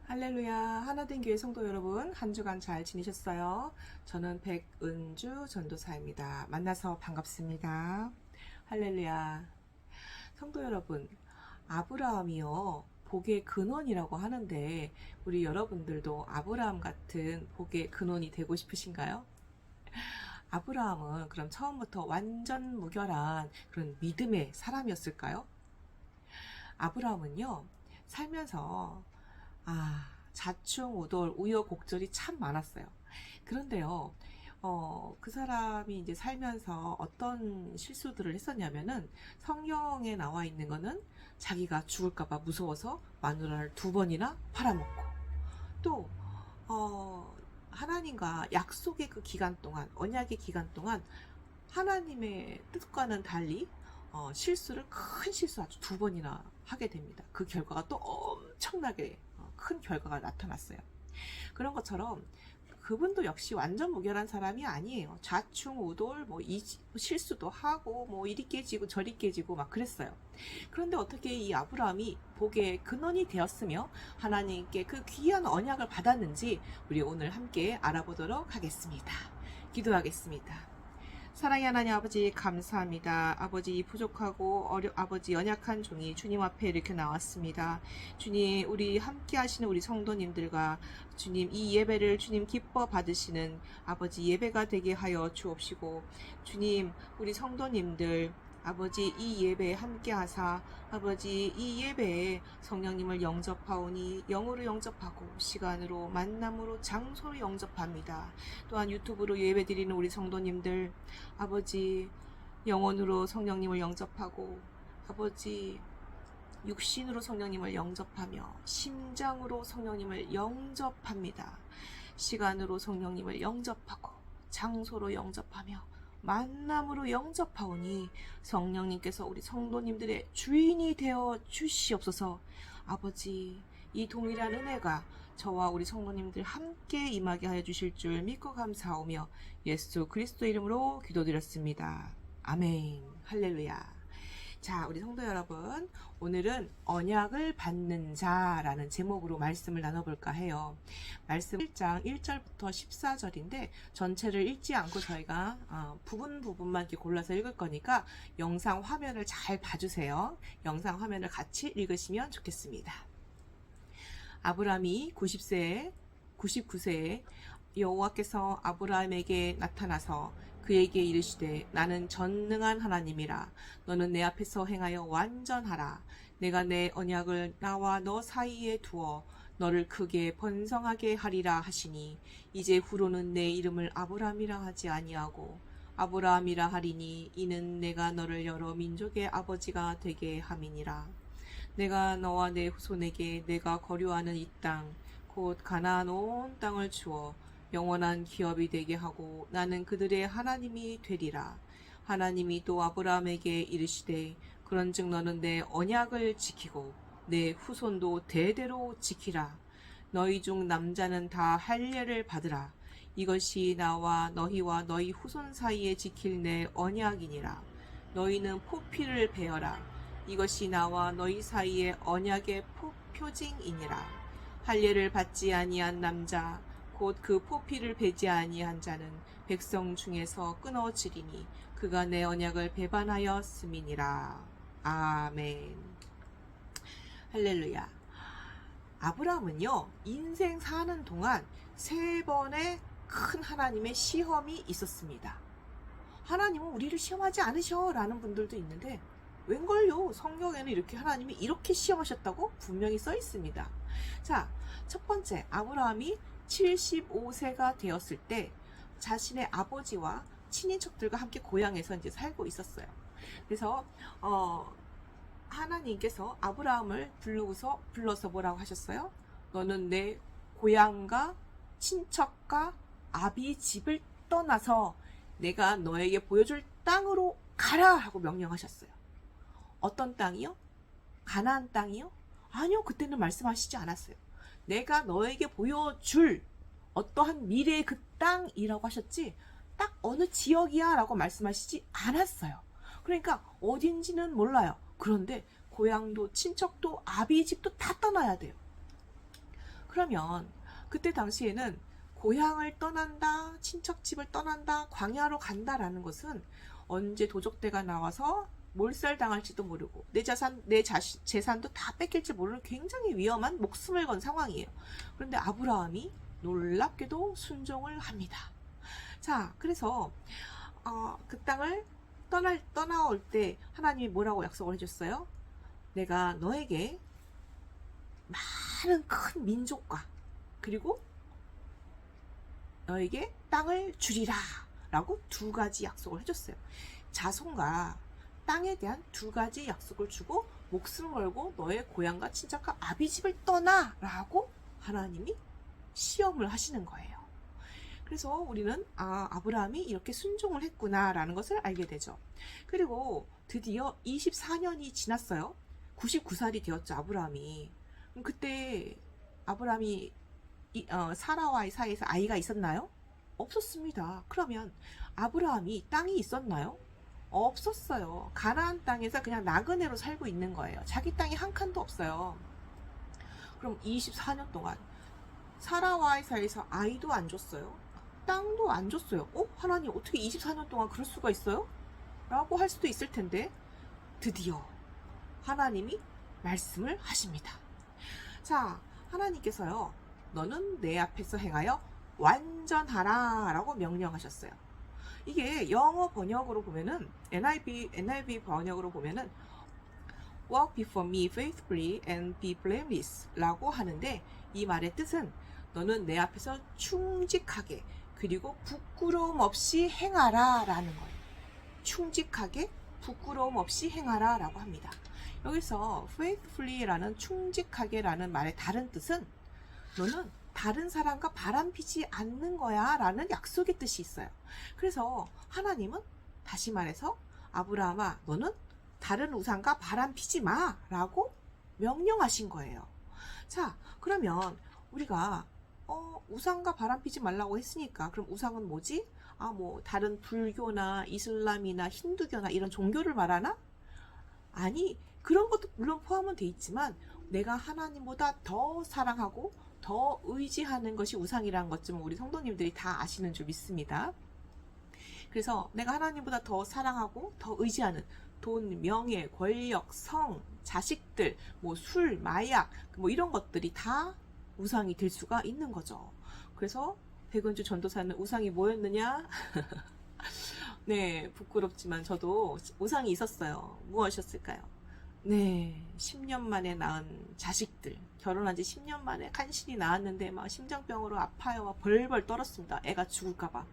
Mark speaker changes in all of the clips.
Speaker 1: 할렐루야. 하나된 교회 성도 여러분, 한 주간 잘 지내셨어요? 저는 백은주 전도사입니다. 만나서 반갑습니다. 할렐루야. 성도 여러분, 아브라함이요, 복의 근원이라고 하는데 우리 여러분들도 아브라함 같은 복의 근원이 되고 싶으신가요? 아브라함은 그럼 처음부터 완전 무결한 그런 믿음의 사람이었을까요? 아브라함은요, 살면서 자충우돌, 우여곡절이 참 많았어요. 그런데요, 그 사람이 이제 살면서 어떤 실수들을 했었냐면은 성경에 나와 있는 거는 자기가 죽을까봐 무서워서 마누라를 2번이나 팔아먹고 또, 하나님과 약속의 그 기간 동안, 언약의 기간 동안 하나님의 뜻과는 달리 실수를, 큰 실수 아주 2번이나 하게 됩니다. 그 결과가 또 엄청나게 큰 결과가 나타났어요. 그런 것처럼 그분도 역시 완전 무결한 사람이 아니에요. 좌충우돌, 실수도 하고, 이리 깨지고 저리 깨지고 막 그랬어요. 그런데 어떻게 이 아브라함이 복의 근원이 되었으며 하나님께 그 귀한 언약을 받았는지 우리 오늘 함께 알아보도록 하겠습니다. 기도하겠습니다. 사랑의 하나님 아버지 감사합니다. 아버지 부족하고 아버지 연약한 종이 주님 앞에 이렇게 나왔습니다. 주님, 우리 함께 하시는 우리 성도님들과 주님, 이 예배를 주님 기뻐 받으시는 아버지 예배가 되게 하여 주옵시고, 주님, 우리 성도님들 아버지 이 예배에 함께 하사 아버지 이 예배에 성령님을 영접하오니 영으로 영접하고 시간으로 만남으로 장소로 영접합니다. 또한 유튜브로 예배드리는 우리 성도님들 아버지 영혼으로 성령님을 영접하고 아버지 육신으로 성령님을 영접하며 심장으로 성령님을 영접합니다. 시간으로 성령님을 영접하고 장소로 영접하며 만남으로 영접하오니 성령님께서 우리 성도님들의 주인이 되어 주시옵소서. 아버지, 이 동일한 은혜가 저와 우리 성도님들 함께 임하게 하여 주실 줄 믿고 감사하오며 예수 그리스도 이름으로 기도드렸습니다. 아멘. 할렐루야. 자, 우리 성도 여러분, 오늘은 언약을 받는 자라는 제목으로 말씀을 나눠볼까 해요. 말씀 1장 1절부터 14절인데 전체를 읽지 않고 저희가 부분만 이렇게 골라서 읽을 거니까 영상 화면을 잘 봐주세요. 영상 화면을 같이 읽으시면 좋겠습니다. 아브라함이 99세에 여호와께서 아브라함에게 나타나서 그에게 이르시되 나는 전능한 하나님이라. 너는 내 앞에서 행하여 완전하라. 내가 내 언약을 나와 너 사이에 두어 너를 크게 번성하게 하리라 하시니 이제 후로는 내 이름을 아브라함이라 하지 아니하고 아브라함이라 하리니 이는 내가 너를 여러 민족의 아버지가 되게 함이니라. 내가 너와 내 후손에게 내가 거류하는 이 땅 곧 가나안 온 땅을 주어 영원한 기업이 되게 하고 나는 그들의 하나님이 되리라. 하나님이 또 아브라함에게 이르시되 그런즉 너는 내 언약을 지키고 내 후손도 대대로 지키라. 너희 중 남자는 다 할례를 받으라. 이것이 나와 너희와 너희 후손 사이에 지킬 내 언약이니라. 너희는 포피를 베어라. 이것이 나와 너희 사이의 언약의 표징이니라. 할례를 받지 아니한 남자 곧 그 포피를 베지 아니한 자는 백성 중에서 끊어지리니 그가 내 언약을 배반하였음이니라. 아멘. 할렐루야. 아브라함은요, 인생 사는 동안 3번의 큰 하나님의 시험이 있었습니다. 하나님은 우리를 시험하지 않으셔 라는 분들도 있는데 웬걸요, 성경에는 이렇게 하나님이 이렇게 시험하셨다고 분명히 써 있습니다. 자, 첫 번째, 아브라함이 75세가 되었을 때 자신의 아버지와 친인척들과 함께 고향에서 이제 살고 있었어요. 그래서 하나님께서 아브라함을 불러서 뭐라고 하셨어요? 너는 내 고향과 친척과 아비 집을 떠나서 내가 너에게 보여줄 땅으로 가라 하고 명령하셨어요. 어떤 땅이요? 가나안 땅이요? 아니요, 그때는 말씀하시지 않았어요. 내가 너에게 보여줄 어떠한 미래의 그 땅이라고 하셨지 딱 어느 지역이야 라고 말씀하시지 않았어요. 그러니까 어딘지는 몰라요. 그런데 고향도 친척도 아비 집도 다 떠나야 돼요. 그러면 그때 당시에는 고향을 떠난다, 친척집을 떠난다, 광야로 간다라는 것은 언제 도적대가 나와서 몰살당할지도 모르고 내 재산도 다 뺏길지 모르는 굉장히 위험한 목숨을 건 상황이에요. 그런데 아브라함이 놀랍게도 순종을 합니다. 자, 그래서 그 땅을 떠나올 때 하나님이 뭐라고 약속을 해줬어요? 내가 너에게 많은 큰 민족과 그리고 너에게 땅을 주리라 라고 두 가지 약속을 해줬어요. 자손과 땅에 대한 두 가지 약속을 주고 목숨을 걸고 너의 고향과 친척과 아비집을 떠나 라고 하나님이 시험을 하시는 거예요. 그래서 우리는 아브라함이 이렇게 순종을 했구나 라는 것을 알게 되죠. 그리고 드디어 24년이 지났어요. 99살이 되었죠, 아브라함이. 그때 아브라함이 사라와의 사이에서 아이가 있었나요? 없었습니다. 그러면 아브라함이 땅이 있었나요? 없었어요. 가나안 땅에서 그냥 나그네로 살고 있는 거예요. 자기 땅이 한 칸도 없어요. 그럼 24년 동안 사라와의 사이에서 아이도 안 줬어요. 땅도 안 줬어요. 하나님 어떻게 24년 동안 그럴 수가 있어요? 라고 할 수도 있을 텐데 드디어 하나님이 말씀을 하십니다. 자, 하나님께서요, 너는 내 앞에서 행하여 완전하라 라고 명령하셨어요. 이게 영어 번역으로 보면은 NIV 번역으로 보면은 Walk before me faithfully and be blameless 라고 하는데, 이 말의 뜻은 너는 내 앞에서 충직하게 그리고 부끄러움 없이 행하라 라는 거예요. 충직하게 부끄러움 없이 행하라 라고 합니다. 여기서 faithfully 라는 충직하게 라는 말의 다른 뜻은 너는 다른 사람과 바람피지 않는 거야 라는 약속의 뜻이 있어요. 그래서 하나님은 다시 말해서 아브라함아, 너는 다른 우상과 바람피지 마 라고 명령하신 거예요. 자, 그러면 우리가 우상과 바람피지 말라고 했으니까 그럼 우상은 뭐지? 뭐 다른 불교나 이슬람이나 힌두교나 이런 종교를 말하나? 아니, 그런 것도 물론 포함은 돼 있지만 내가 하나님보다 더 사랑하고 더 의지하는 것이 우상이라는 것쯤은 우리 성도님들이 다 아시는 줄 믿습니다. 그래서 내가 하나님보다 더 사랑하고 더 의지하는 돈, 명예, 권력, 성, 자식들, 뭐 술, 마약, 뭐 이런 것들이 다 우상이 될 수가 있는 거죠. 그래서 백은주 전도사는 우상이 뭐였느냐? 네, 부끄럽지만 저도 우상이 있었어요. 무엇이었을까요? 네, 10년 만에 낳은 자식들, 결혼한 지 10년 만에 간신히 낳았는데 막 심장병으로 아파요. 막 벌벌 떨었습니다. 애가 죽을까봐.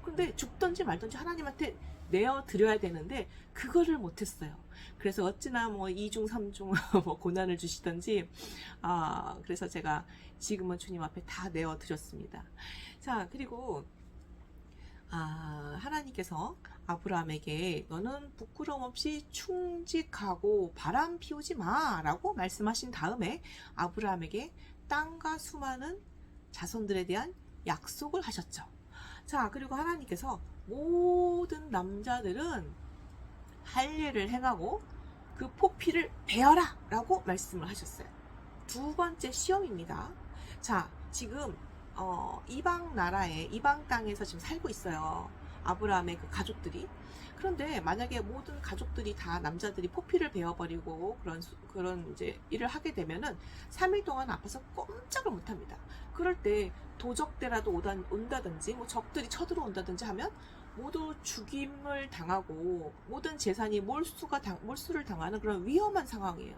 Speaker 1: 근데 죽던지 말던지 하나님한테 내어드려야 되는데 그거를 못했어요. 그래서 어찌나 뭐 2중 3중 뭐 고난을 주시던지 그래서 제가 지금은 주님 앞에 다 내어드렸습니다. 자, 그리고 하나님께서 아브라함에게 너는 부끄러움 없이 충직하고 바람 피우지 마 라고 말씀하신 다음에 아브라함에게 땅과 수많은 자손들에 대한 약속을 하셨죠. 자, 그리고 하나님께서 모든 남자들은 할례를 행하고 그 포피를 베어라 라고 말씀을 하셨어요. 두 번째 시험입니다. 자, 지금 이방 나라에, 이방 땅에서 지금 살고 있어요. 아브라함의 그 가족들이. 그런데 만약에 모든 가족들이 다 남자들이 포피를 베어버리고 그런 이제 일을 하게 되면은 3일 동안 아파서 꼼짝을 못 합니다. 그럴 때 도적대라도 온다든지 뭐 적들이 쳐들어온다든지 하면 모두 죽임을 당하고 모든 재산이 몰수를 당하는 그런 위험한 상황이에요.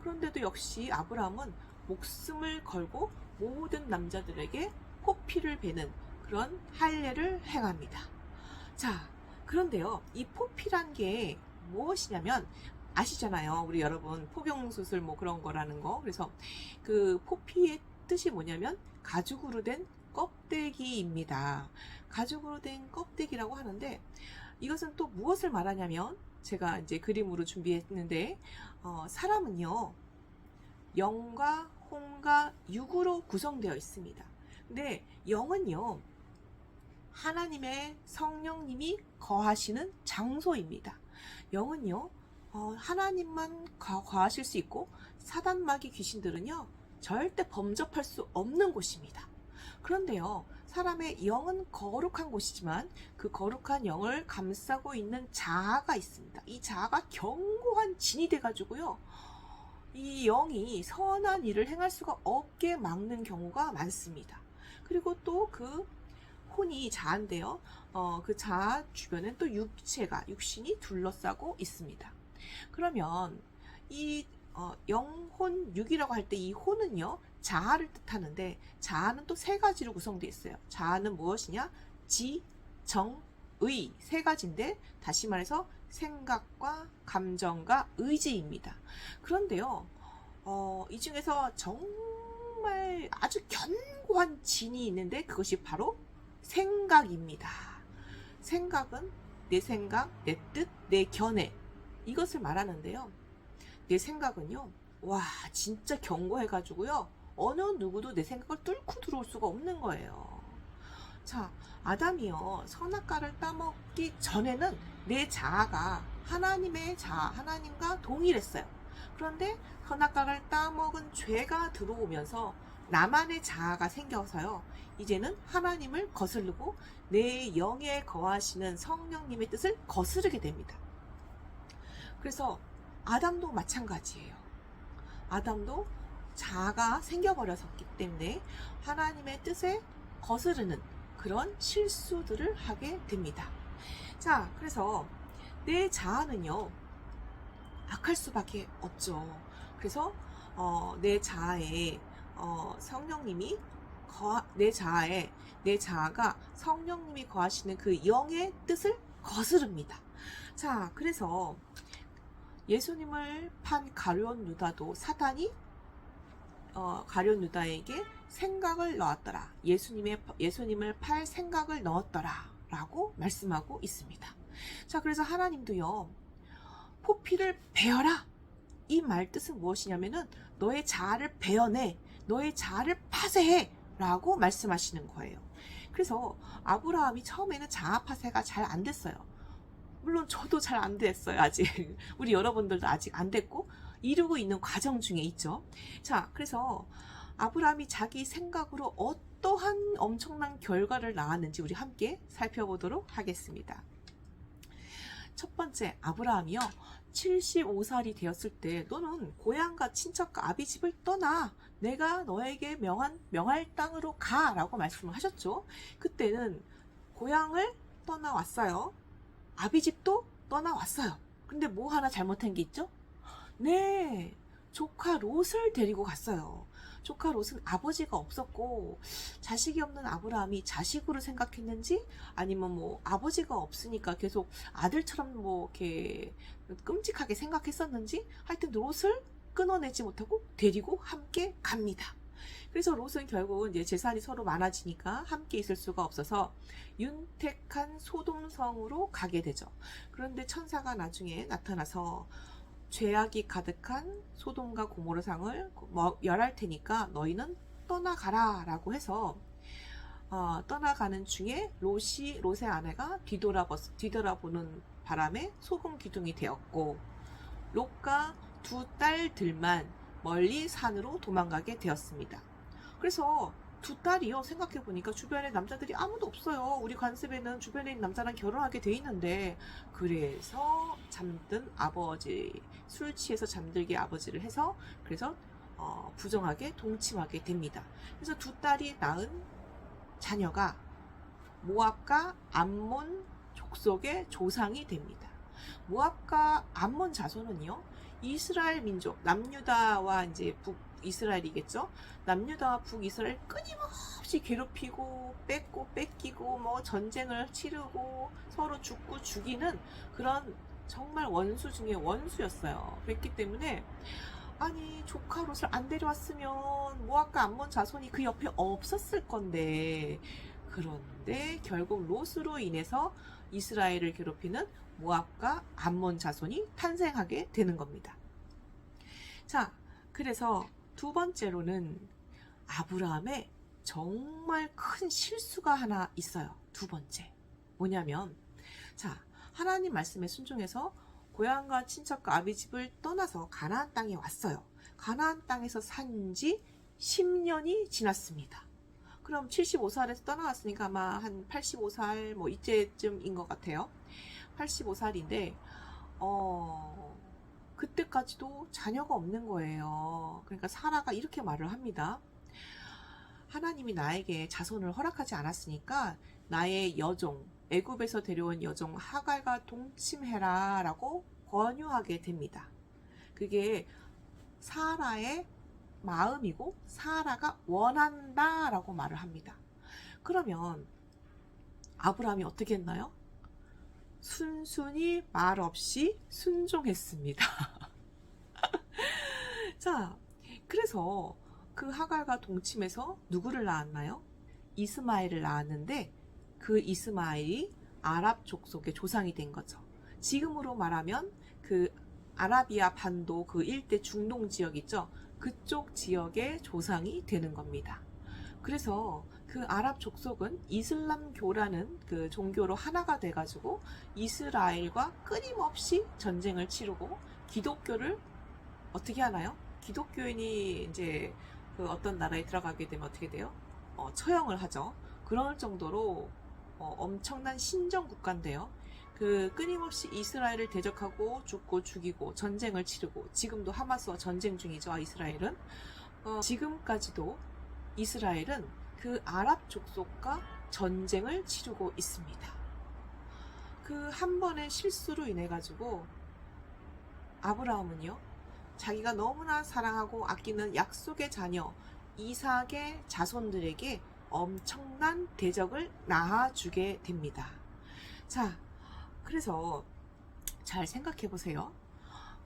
Speaker 1: 그런데도 역시 아브라함은 목숨을 걸고 모든 남자들에게 포피를 베는 그런 할례를 행합니다. 자, 그런데요, 이 포피란 게 무엇이냐면 아시잖아요. 우리 여러분 포경수술 뭐 그런 거라는 거. 그래서 그 포피의 뜻이 뭐냐면 가죽으로 된 껍데기입니다. 가죽으로 된 껍데기라고 하는데 이것은 또 무엇을 말하냐면 제가 이제 그림으로 준비했는데 사람은요, 영과 혼과 육으로 구성되어 있습니다. 근데 영은요, 하나님의 성령님이 거하시는 장소입니다. 영은요, 하나님만 거하실 수 있고 사단 마귀 귀신들은요 절대 범접할 수 없는 곳입니다. 그런데요, 사람의 영은 거룩한 곳이지만 그 거룩한 영을 감싸고 있는 자아가 있습니다. 이 자아가 견고한 진이 돼가지고요, 이 영이 선한 일을 행할 수가 없게 막는 경우가 많습니다. 그리고 또 그 혼이 자아인데요, 그 자아 주변엔 또 육신이 둘러싸고 있습니다. 그러면 이 영혼 육이라고 할 때 이 혼은요, 자아를 뜻하는데, 자아는 또 세 가지로 구성되어 있어요. 자아는 무엇이냐? 지, 정, 의, 세 가지인데, 다시 말해서 생각과 감정과 의지입니다. 그런데요, 이 중에서 정말 아주 견고한 진이 있는데, 그것이 바로 생각입니다. 생각은 내 생각, 내 뜻, 내 견해, 이것을 말하는데요. 내 생각은요, 와, 진짜 견고해가지고요, 어느 누구도 내 생각을 뚫고 들어올 수가 없는 거예요. 자, 아담이요, 선악과를 따먹기 전에는 내 자아가 하나님의 자아, 하나님과 동일했어요. 그런데 선악과를 따먹은 죄가 들어오면서 나만의 자아가 생겨서요, 이제는 하나님을 거스르고 내 영에 거하시는 성령님의 뜻을 거스르게 됩니다. 그래서 아담도 마찬가지예요. 아담도 자아가 생겨버렸기 때문에 하나님의 뜻에 거스르는 그런 실수들을 하게 됩니다. 자, 그래서 내 자아는요, 악할 수밖에 없죠. 그래서 내 자아에 성령님이 내 자아가 성령님이 거하시는 그 영의 뜻을 거스릅니다. 자, 그래서 예수님을 판 가룟 유다도 사단이 가룟 유다에게 생각을 넣었더라. 예수님을 팔 생각을 넣었더라. 라고 말씀하고 있습니다. 자, 그래서 하나님도요, 포피를 베어라. 이 말 뜻은 무엇이냐면은 너의 자아를 베어내. 너의 자아를 파쇄해. 라고 말씀하시는 거예요. 그래서 아브라함이 처음에는 자아 파쇄가 잘 안 됐어요. 물론 저도 잘 안 됐어요. 아직 우리 여러분들도 아직 안 됐고 이루고 있는 과정 중에 있죠. 자, 그래서 아브라함이 자기 생각으로 어떠한 엄청난 결과를 낳았는지 우리 함께 살펴보도록 하겠습니다. 첫 번째, 아브라함이요, 75살이 되었을 때 너는 고향과 친척과 아비 집을 떠나 내가 너에게 명할 땅으로 가 라고 말씀을 하셨죠. 그때는 고향을 떠나왔어요. 아비 집도 떠나왔어요. 근데 뭐 하나 잘못한 게 있죠? 네, 조카 롯을 데리고 갔어요. 조카 롯은 아버지가 없었고 자식이 없는 아브라함이 자식으로 생각했는지, 아니면 뭐 아버지가 없으니까 계속 아들처럼 뭐 이렇게 끔찍하게 생각했었는지, 하여튼 롯을 끊어내지 못하고 데리고 함께 갑니다. 그래서 롯은 결국은 이제 재산이 서로 많아지니까 함께 있을 수가 없어서 윤택한 소돔성으로 가게 되죠. 그런데 천사가 나중에 나타나서 죄악이 가득한 소돔과 고모라 상을 멸할 테니까 너희는 떠나가라 라고 해서 떠나가는 중에 롯의 아내가 뒤돌아보는 바람에 소금 기둥이 되었고, 롯과 두 딸들만 멀리 산으로 도망가게 되었습니다. 그래서 두 딸이요, 생각해보니까 주변에 남자들이 아무도 없어요. 우리 관습에는 주변에 있는 남자랑 결혼하게 돼 있는데, 그래서 잠든 아버지, 술 취해서 잠들게 아버지를 해서, 그래서 부정하게 동침하게 됩니다. 그래서 두 딸이 낳은 자녀가 모압과 암몬 족속의 조상이 됩니다. 모압과 암몬 자손은요, 이스라엘 민족, 남유다와 이제 북이스라엘이겠죠. 남유다와 북이스라엘 끊임없이 괴롭히고 뺏고 뺏기고 뭐 전쟁을 치르고 서로 죽고 죽이는 그런 정말 원수 중에 원수였어요. 그랬기 때문에 아니, 조카 롯을 안 데려왔으면 모압과 암몬 자손이 그 옆에 없었을 건데, 그런데 결국 롯으로 인해서 이스라엘을 괴롭히는 모압과 암몬 자손이 탄생하게 되는 겁니다. 자, 그래서 두 번째로는 아브라함의 정말 큰 실수가 하나 있어요. 두 번째. 뭐냐면, 자, 하나님 말씀에 순종해서 고향과 친척과 아비 집을 떠나서 가나안 땅에 왔어요. 가나안 땅에서 산지 10년이 지났습니다. 그럼 75살에서 떠나왔으니까 아마 한 85살 뭐 이때쯤인 것 같아요. 85살인데 그때까지도 자녀가 없는 거예요. 그러니까 사라가 이렇게 말을 합니다. 하나님이 나에게 자손을 허락하지 않았으니까 나의 여종, 애굽에서 데려온 여종 하갈과 동침해라 라고 권유하게 됩니다. 그게 사라의 마음이고 사라가 원한다 라고 말을 합니다. 그러면 아브라함이 어떻게 했나요? 순순히 말 없이 순종했습니다. 자, 그래서 그 하갈과 동침해서 누구를 낳았나요? 이스마엘을 낳았는데 그 이스마엘이 아랍 족속의 조상이 된 거죠. 지금으로 말하면 그 아라비아 반도 그 일대 중동 지역 있죠? 그쪽 지역의 조상이 되는 겁니다. 그래서 그 아랍 족속은 이슬람교라는 그 종교로 하나가 돼가지고 이스라엘과 끊임없이 전쟁을 치르고 기독교를 어떻게 하나요? 기독교인이 이제 그 어떤 나라에 들어가게 되면 어떻게 돼요? 처형을 하죠. 그럴 정도로 엄청난 신정 국가인데요. 그 끊임없이 이스라엘을 대적하고 죽고 죽이고 전쟁을 치르고 지금도 하마스와 전쟁 중이죠. 이스라엘은 지금까지도 이스라엘은 그 아랍 족속과 전쟁을 치르고 있습니다. 그 한 번의 실수로 인해 가지고 아브라함은요, 자기가 너무나 사랑하고 아끼는 약속의 자녀 이삭의 자손들에게 엄청난 대적을 낳아주게 됩니다. 자, 그래서 잘 생각해 보세요.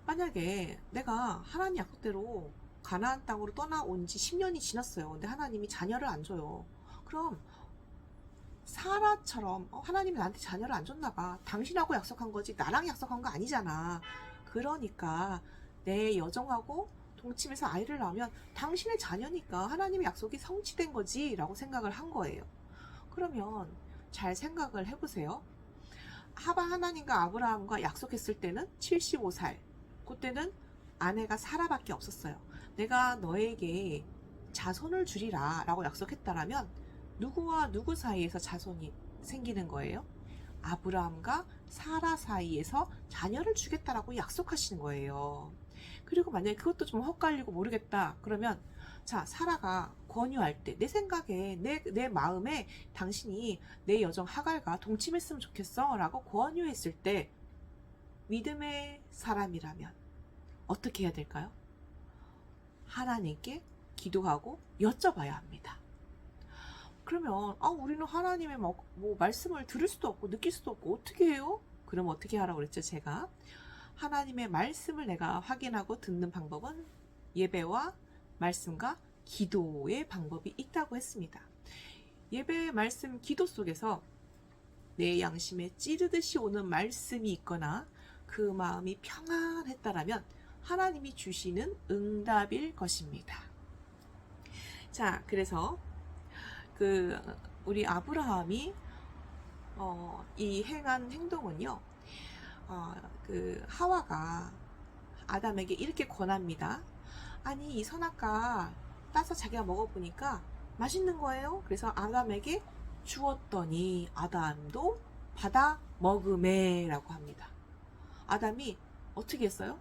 Speaker 1: 만약에 내가 하나님 약속대로 가나안 땅으로 떠나온 지 10년이 지났어요. 근데 하나님이 자녀를 안 줘요. 그럼 사라처럼 하나님이 나한테 자녀를 안 줬나 봐. 당신하고 약속한 거지 나랑 약속한 거 아니잖아. 그러니까 내 여종하고 동침해서 아이를 낳으면 당신의 자녀니까 하나님의 약속이 성취된 거지 라고 생각을 한 거예요. 그러면 잘 생각을 해보세요. 하나님과 아브라함과 약속했을 때는 75살. 그때는 아내가 사라밖에 없었어요. 내가 너에게 자손을 주리라 라고 약속했다라면 누구와 누구 사이에서 자손이 생기는 거예요? 아브라함과 사라 사이에서 자녀를 주겠다라고 약속하시는 거예요. 그리고 만약에 그것도 좀 헛갈리고 모르겠다 그러면 자, 사라가 권유할 때 내 생각에 내 마음에 당신이 내 여종 하갈과 동침했으면 좋겠어 라고 권유했을 때 믿음의 사람이라면 어떻게 해야 될까요? 하나님께 기도하고 여쭤봐야 합니다. 그러면 우리는 하나님의 뭐 말씀을 들을 수도 없고 느낄 수도 없고 어떻게 해요? 그럼 어떻게 하라고 그랬죠? 제가 하나님의 말씀을 내가 확인하고 듣는 방법은 예배와 말씀과 기도의 방법이 있다고 했습니다. 예배, 말씀, 기도 속에서 내 양심에 찌르듯이 오는 말씀이 있거나 그 마음이 평안했다라면 하나님이 주시는 응답일 것입니다. 자, 그래서 우리 아브라함이 이 행한 행동은요, 하와가 아담에게 이렇게 권합니다. 아니, 이 선악과 따서 자기가 먹어보니까 맛있는 거예요. 그래서 아담에게 주었더니 아담도 받아 먹으매 라고 합니다. 아담이 어떻게 했어요?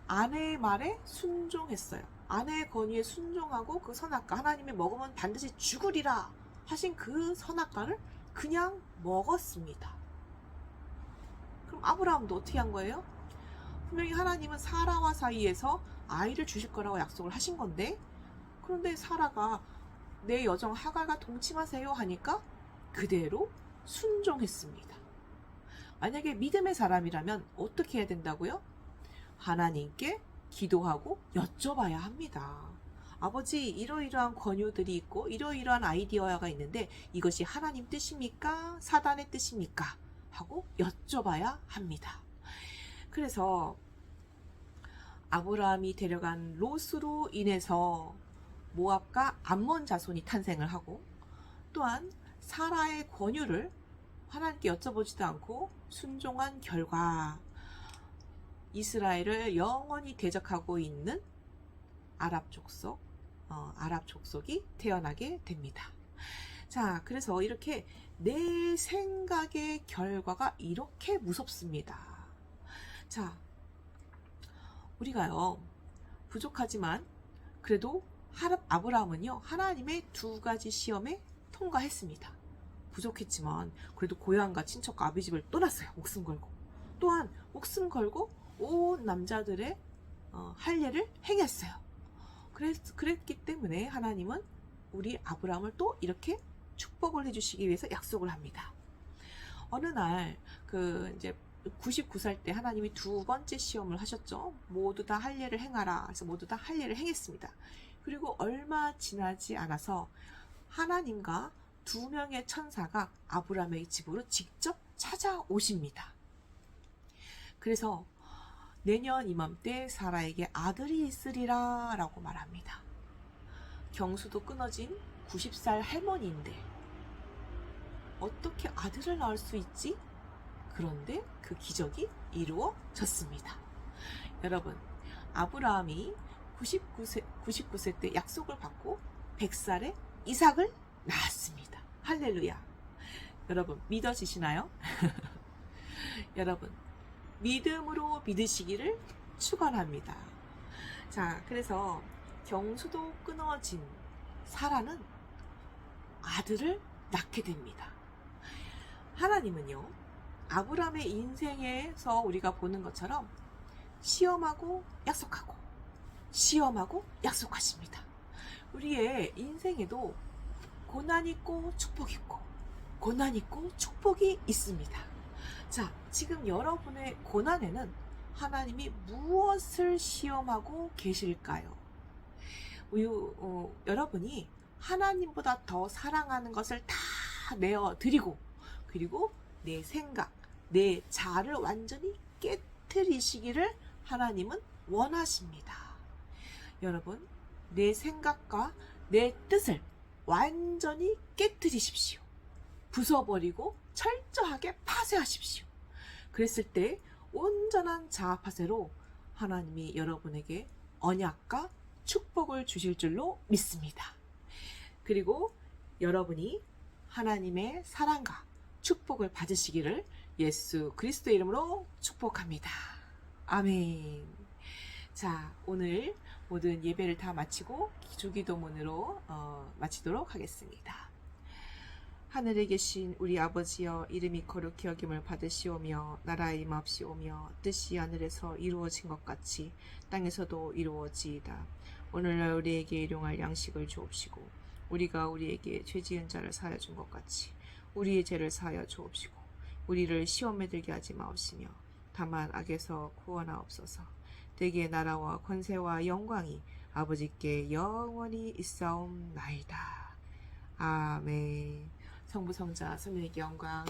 Speaker 1: 아내의 말에 순종했어요. 아내의 권유에 순종하고 그 선악과 하나님이 먹으면 반드시 죽으리라 하신 그 선악과를 그냥 먹었습니다. 그럼 아브라함도 어떻게 한 거예요? 분명히 하나님은 사라와 사이에서 아이를 주실 거라고 약속을 하신 건데 그런데 사라가 내 여종 하갈과 동침하세요 하니까 그대로 순종했습니다. 만약에 믿음의 사람이라면 어떻게 해야 된다고요? 하나님께 기도하고 여쭤봐야 합니다. 아버지, 이러이러한 권유들이 있고 이러이러한 아이디어가 있는데 이것이 하나님 뜻입니까? 사단의 뜻입니까? 하고 여쭤봐야 합니다. 그래서 아브라함이 데려간 롯으로 인해서 모압과 암몬 자손이 탄생을 하고 또한 사라의 권유를 하나님께 여쭤보지도 않고 순종한 결과 이스라엘을 영원히 대적하고 있는 아랍 족속 아랍 족속이 태어나게 됩니다. 자, 그래서 이렇게 내 생각의 결과가 이렇게 무섭습니다. 자, 우리가요, 부족하지만 그래도 아브라함은요, 하나님의 두 가지 시험에 통과했습니다. 부족했지만 그래도 고향과 친척과 아비 집을 떠났어요. 목숨 걸고. 또한 목숨 걸고 온 남자들의 할례를 행했어요. 그랬기 때문에 하나님은 우리 아브라함을 또 이렇게 축복을 해주시기 위해서 약속을 합니다. 어느 날 이제 99살 때 하나님이 두 번째 시험을 하셨죠. 모두 다 할례를 행하라. 그래서 모두 다 할례를 행했습니다. 그리고 얼마 지나지 않아서 하나님과 두 명의 천사가 아브라함의 집으로 직접 찾아오십니다. 그래서 내년 이맘때 사라에게 아들이 있으리라 라고 말합니다. 경수도 끊어진 90살 할머니인데 어떻게 아들을 낳을 수 있지? 그런데 그 기적이 이루어졌습니다. 여러분, 아브라함이 99세 때 약속을 받고 100살에 이삭을 낳았습니다. 할렐루야. 여러분, 믿어지시나요? 여러분, 믿음으로 믿으시기를 축원합니다. 자, 그래서 경수도 끊어진 사라는 아들을 낳게 됩니다. 하나님은요, 아브라함의 인생에서 우리가 보는 것처럼 시험하고 약속하고 시험하고 약속하십니다. 우리의 인생에도 고난 있고 축복 있고 고난 있고 축복이 있습니다. 자, 지금 여러분의 고난에는 하나님이 무엇을 시험하고 계실까요? 여러분이 하나님보다 더 사랑하는 것을 다 내어드리고 그리고 내 생각, 내 자아를 완전히 깨트리시기를 하나님은 원하십니다. 여러분, 내 생각과 내 뜻을 완전히 깨트리십시오. 부숴버리고 철저하게 파쇄하십시오. 그랬을 때 온전한 자아 파쇄로 하나님이 여러분에게 언약과 축복을 주실 줄로 믿습니다. 그리고 여러분이 하나님의 사랑과 축복을 받으시기를 예수 그리스도의 이름으로 축복합니다. 아멘. 자, 오늘 모든 예배를 다 마치고 주기도문으로 마치도록 하겠습니다. 하늘에 계신 우리 아버지여, 이름이 거룩히 여김을 받으시오며 나라의 임합시오며 뜻이 하늘에서 이루어진 것 같이 땅에서도 이루어지이다. 오늘날 우리에게 일용할 양식을 주옵시고 우리가 우리에게 죄 지은 자를 사하여 준 것 같이 우리의 죄를 사하여 주옵시고 우리를 시험에 들게 하지 마옵시며 다만 악에서 구원하옵소서. 대개 나라와 권세와 영광이 아버지께 영원히 있사옵나이다. 아멘. 성부 성자 성령의 영광.